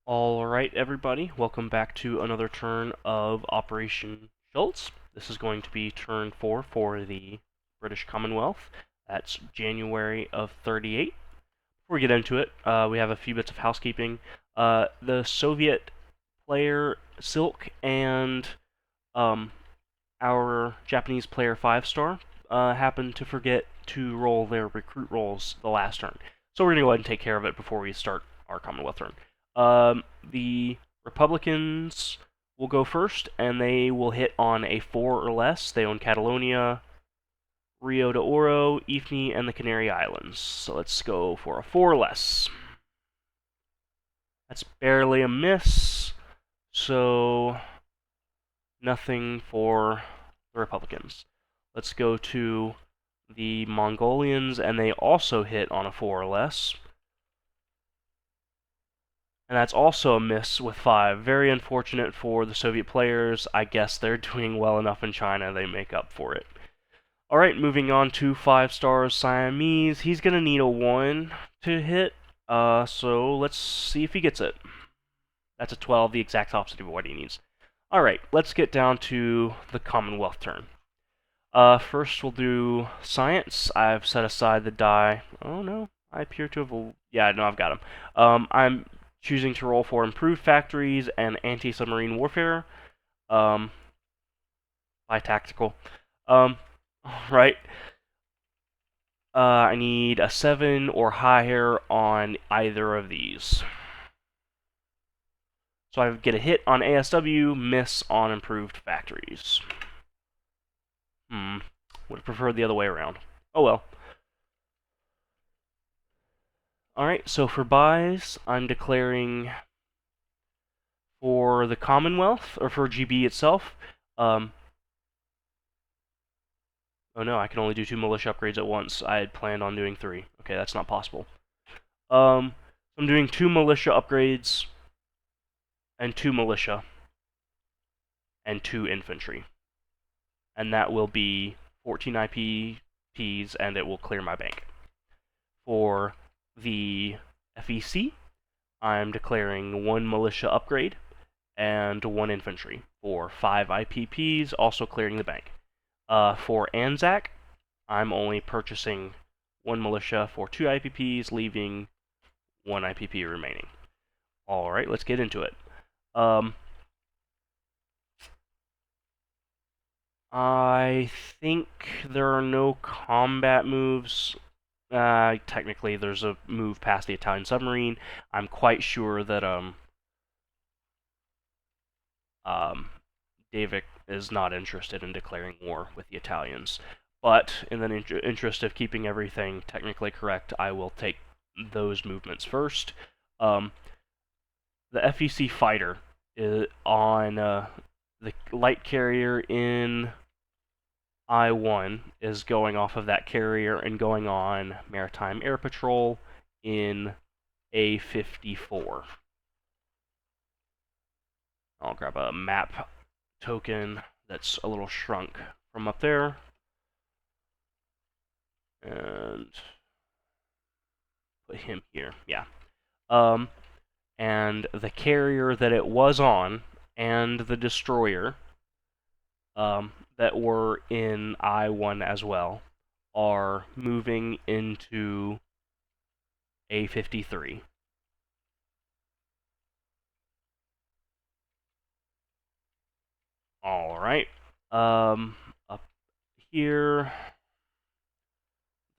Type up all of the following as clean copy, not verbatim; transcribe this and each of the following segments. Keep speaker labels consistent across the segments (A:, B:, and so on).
A: Alright, everybody, welcome back to another turn of Operation Schultz. This is going to be turn 4 for the British Commonwealth. That's January of 38. Before we get into it, we have a few bits of housekeeping. The Soviet player Silk and our Japanese player 5-star happened to forget to roll their recruit rolls the last turn. So we're going to go ahead and take care of it before we start our Commonwealth turn. The Republicans will go first, and they will hit on a 4 or less. They own Catalonia, Rio de Oro, Ifni, and the Canary Islands. So let's go for a 4 or less. That's barely a miss, so nothing for the Republicans. Let's go to the Mongolians, and they also hit on a 4 or less. And that's also a miss with 5. Very unfortunate for the Soviet players. I guess they're doing well enough in China, they make up for it. Alright, moving on to 5 stars Siamese. He's going to need a 1 to hit, so let's see if he gets it. That's a 12, the exact opposite of what he needs. Alright, let's get down to the Commonwealth turn. First we'll do science. I've set aside the die. Oh no, I appear to have... Yeah, no, I've got him. I'm choosing to roll for improved factories and anti-submarine warfare. By tactical. Right. I need a 7 or higher on either of these. So I get a hit on ASW, miss on improved factories. Would have preferred the other way around. Oh well. Alright, so for buys, I'm declaring for the Commonwealth, or for GB itself. Oh no, I can only do 2 militia upgrades at once. I had planned on doing 3. Okay, that's not possible. I'm doing 2 militia upgrades, and 2 militia, and 2 infantry. And that will be 14 IPPs, and it will clear my bank. For the FEC, I'm declaring 1 militia upgrade and 1 infantry for 5 IPPs, also clearing the bank. For Anzac, I'm only purchasing 1 militia for 2 IPPs, leaving 1 IPP remaining. Alright, let's get into it. I think there are no combat moves. Technically, there's a move past the Italian submarine. I'm quite sure that Davik is not interested in declaring war with the Italians. But in the interest of keeping everything technically correct, I will take those movements first. The FEC fighter is on the light carrier in I-1 is going off of that carrier and going on maritime air patrol in A-54. I'll grab a map token that's a little shrunk from up there. And put him here, yeah. And the carrier that it was on and the destroyer that were in I-1 as well are moving into A-53. Alright. Up here,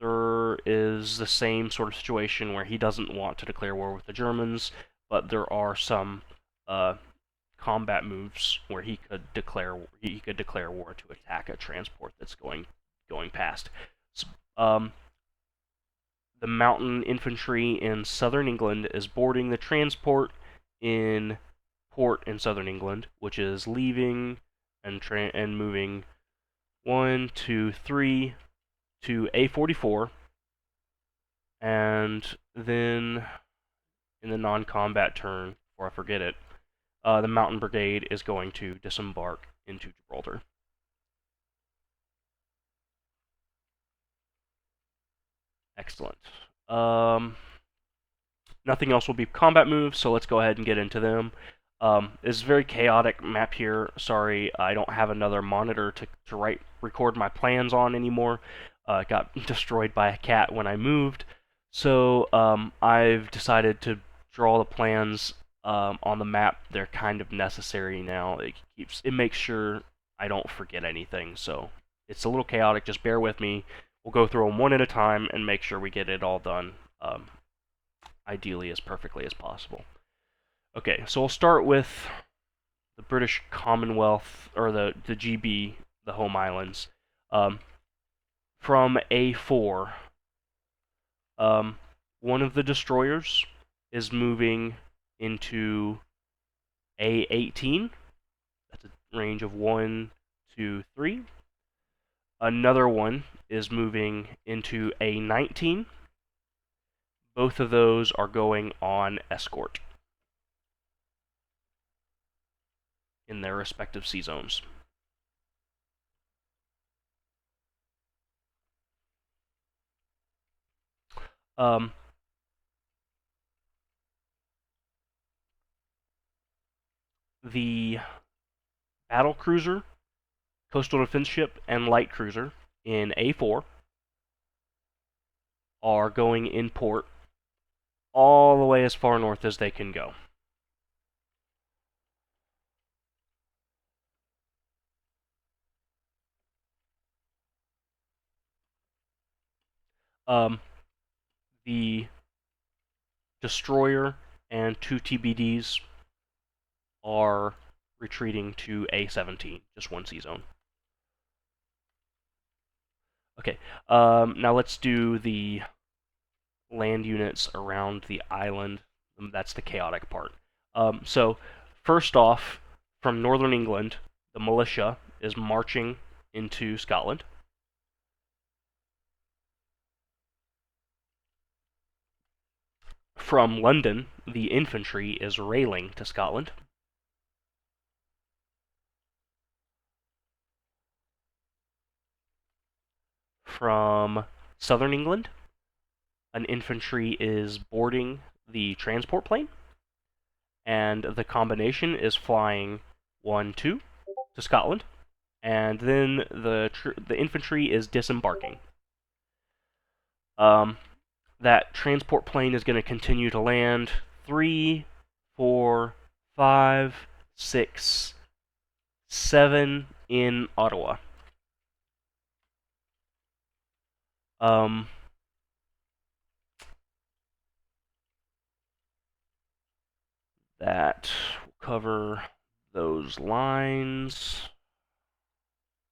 A: there is the same sort of situation where he doesn't want to declare war with the Germans, but there are some combat moves where he could declare war to attack a transport that's going past. So, the mountain infantry in southern England is boarding the transport in port in southern England, which is leaving and moving 1, 2, 3 to A44, and then in the non-combat turn, before I forget it, the Mountain Brigade is going to disembark into Gibraltar. Excellent. Nothing else will be combat moves, so let's go ahead and get into them. It's a very chaotic map here. Sorry, I don't have another monitor to record my plans on anymore. It got destroyed by a cat when I moved. So I've decided to draw the plans on the map. They're kind of necessary now. It makes sure I don't forget anything. So it's a little chaotic. Just bear with me. We'll go through them one at a time and make sure we get it all done. Ideally as perfectly as possible. Okay, so we'll start with the British Commonwealth, or the GB, the home islands. From A4, one of the destroyers is moving into A18. That's a range of 1, 2, 3. Another one is moving into A19. Both of those are going on escort in their respective sea zones. The battle cruiser, coastal defense ship, and light cruiser in A4 are going in port all the way as far north as they can go. The destroyer and 2 TBDs are retreating to A17, just one sea zone. Okay, now let's do the land units around the island. That's the chaotic part. So, first off, from northern England, the militia is marching into Scotland. From London, the infantry is railing to Scotland. From southern England, an infantry is boarding the transport plane, and the combination is flying 1, 2 to Scotland, and then the infantry is disembarking. That transport plane is going to continue to land 3, 4, 5, 6, 7 in Ottawa. That will cover those lines.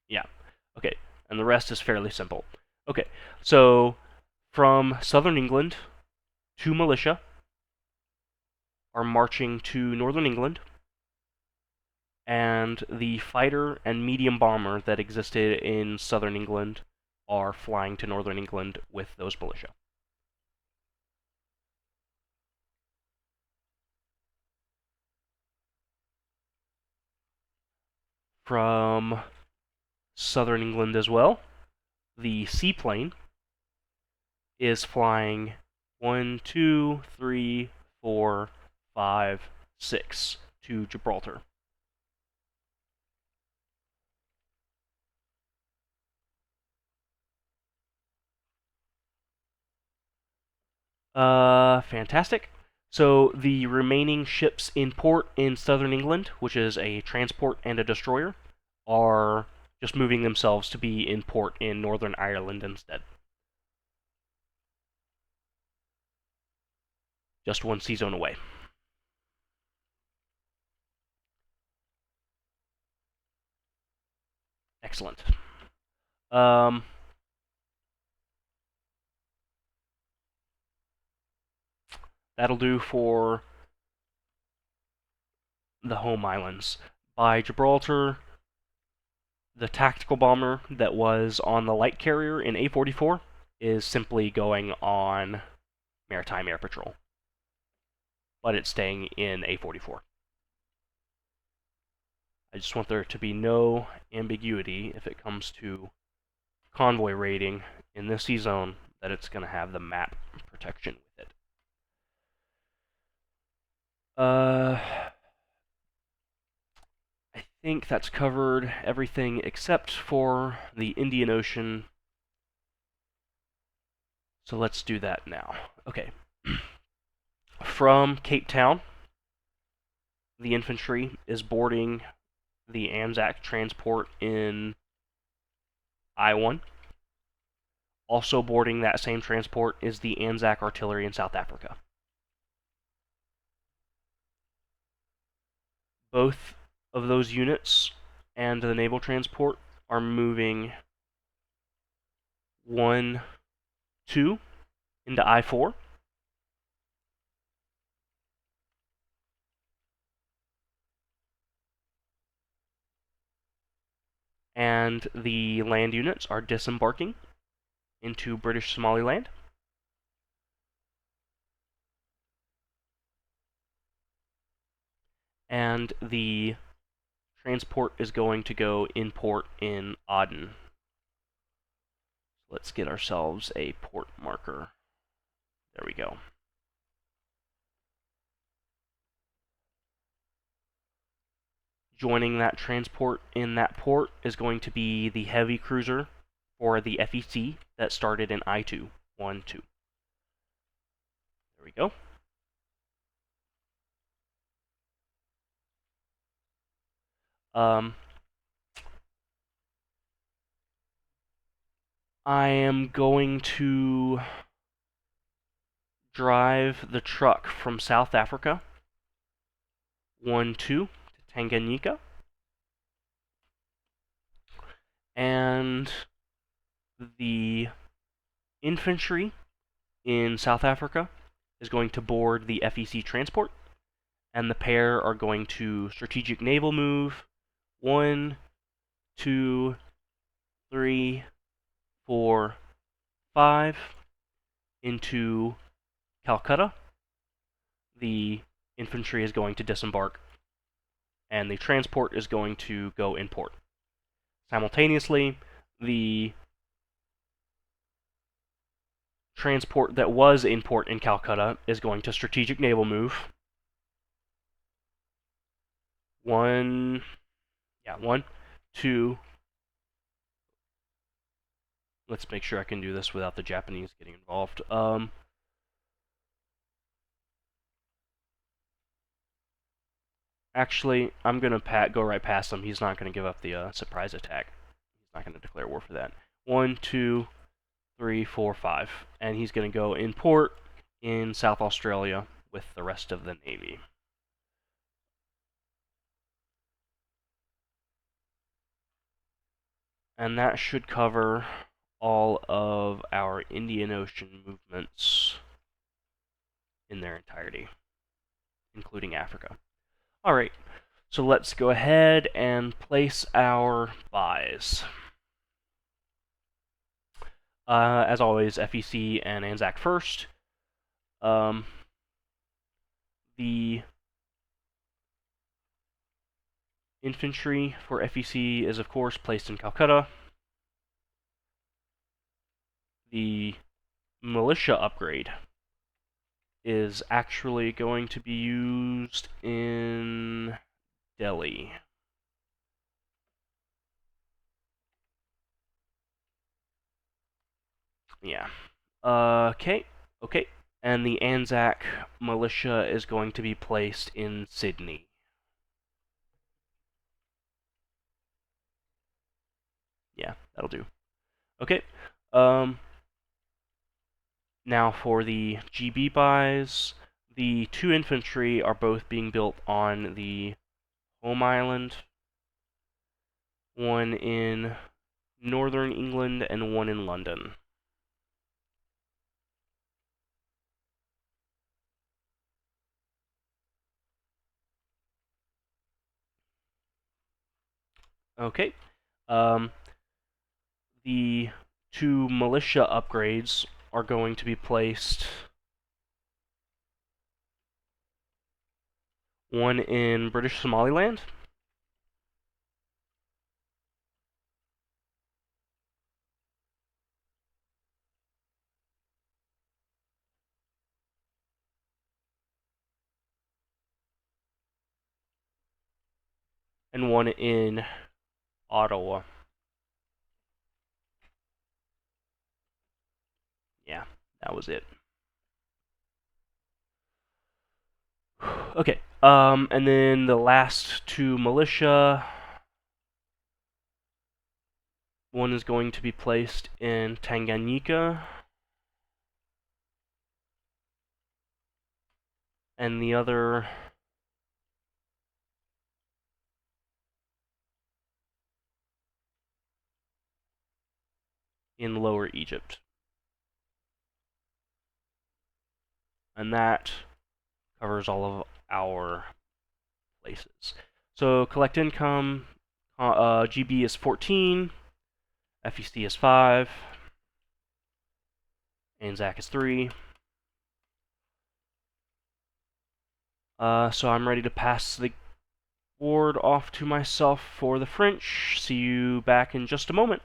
A: Yeah. Okay. And the rest is fairly simple. Okay. So from southern England, 2 militia are marching to northern England, and the fighter and medium bomber that existed in southern England are flying to northern England with those militia. From southern England as well, the seaplane is flying 1, 2, 3, 4, 5, 6 to Gibraltar. Fantastic. So the remaining ships in port in southern England, which is a transport and a destroyer, are just moving themselves to be in port in Northern Ireland instead. Just one sea zone away. Excellent. That'll do for the home islands. By Gibraltar, the tactical bomber that was on the light carrier in A44 is simply going on maritime air patrol, but it's staying in A44. I just want there to be no ambiguity if it comes to convoy raiding in this sea zone, that it's going to have the map protection with it. I think that's covered everything except for the Indian Ocean. So let's do that now. Okay. From Cape Town, the infantry is boarding the Anzac transport in I-1. Also boarding that same transport is the Anzac artillery in South Africa. Both of those units and the naval transport are moving 1, 2 into I-4. And the land units are disembarking into British Somaliland. And the transport is going to go in port in Aden. Let's get ourselves a port marker. There we go. Joining that transport in that port is going to be the heavy cruiser for the FEC that started in I-2. 1, 2. There we go. I am going to drive the truck from South Africa, 1, 2, to Tanganyika. And the infantry in South Africa is going to board the FEC transport, and the pair are going to strategic naval move 1, 2, 3, 4, 5 into Calcutta. The infantry is going to disembark, and the transport is going to go in port. Simultaneously, the transport that was in port in Calcutta is going to strategic naval move 1, 2. Let's make sure I can do this without the Japanese getting involved. Actually, I'm gonna go right past him. He's not gonna give up the surprise attack. He's not gonna declare war for that. 1, 2, 3, 4, 5, and he's gonna go in port in South Australia with the rest of the Navy. And that should cover all of our Indian Ocean movements in their entirety, including Africa. Alright, so let's go ahead and place our buys. As always, FEC and Anzac first. The infantry for FEC is, of course, placed in Calcutta. The militia upgrade is actually going to be used in Delhi. Yeah. Okay. And the Anzac militia is going to be placed in Sydney. Yeah, that'll do. Okay. Now for the GB buys, the 2 infantry are both being built on the home island. One in northern England and one in London. Okay. The 2 militia upgrades are going to be placed, one in British Somaliland and one in Ottawa. Yeah, that was it. Okay, and then the last two militia. One is going to be placed in Tanganyika, and the other in Lower Egypt. And that covers all of our places. So collect income, GB is 14, FEC is 5, ANZAC is 3. So I'm ready to pass the board off to myself for the French. See you back in just a moment.